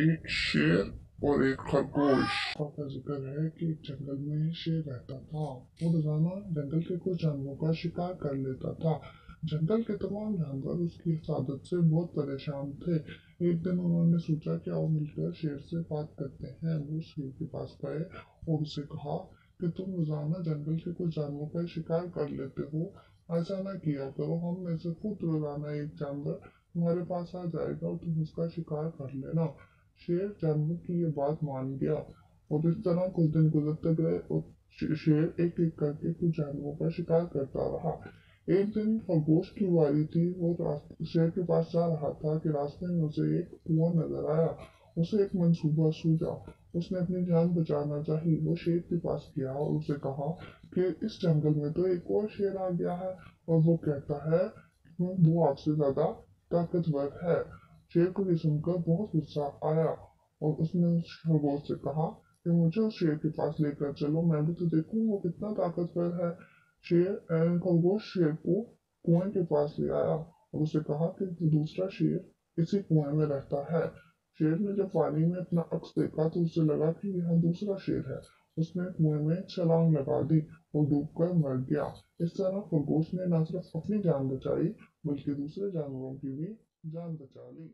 एक शेर और एक खरगोश का जिक्र है कि एक जंगल में शेर रहता था। वो रोजाना जंगल के कुछ जानवरों का शिकार कर लेता था। जंगल के तमाम जानवर उसकी इस आदत से बहुत परेशान थे। एक दिन उन्होंने सोचा कि आओ मिलकर शेर से बात करते हैं। वो शेर के पास गए और उसे कहा कि तुम रोजाना जंगल के कुछ जानवरों का शिकार कर लेते हो, ऐसा ना किया करो। हम में से खुद रोजाना एक जानवर तुम्हारे पास आ जाएगा और तुम उसका शिकार कर लेना। शेर जानवर की ये बात मान गया और इस तरह कुछ दिन गुजरते गए और शेर एक एक करके कुछ जानवरों का शिकार करता रहा। एक दिन खरगोश की बारी थी। वो शेर के पास जा रहा था कि रास्ते में उसे एक कुआं नजर आया। उसे एक मंसूबा सूझा। उसने अपनी जान बचाना चाही। वो शेर के पास गया और उसे कहा कि इस जंगल में तो एक और शेर आ गया है और वो कहता है कि वो आपसे ज्यादा ताकतवर है। शेर को ये सुनकर बहुत गुस्सा आया और उसने उस खरगोश से कहा कि मुझे उस शेर के पास लेकर चलो, मैं भी तो देखूं वो कितना ताकतवर है। खरगोश शेर को कुएं के पास ले आया और उसे कहा कि दूसरा शेर इसी कुएं में रहता है। शेर ने जब पानी में अपना अक्स देखा तो उसे लगा कि यह दूसरा शेर है। उसने कुएं में छलांग लगा दी और डूबकर मर गया। इस तरह खरगोश ने न सिर्फ अपनी जान बचाई बल्कि दूसरे जानवरों की भी जान बचा ली।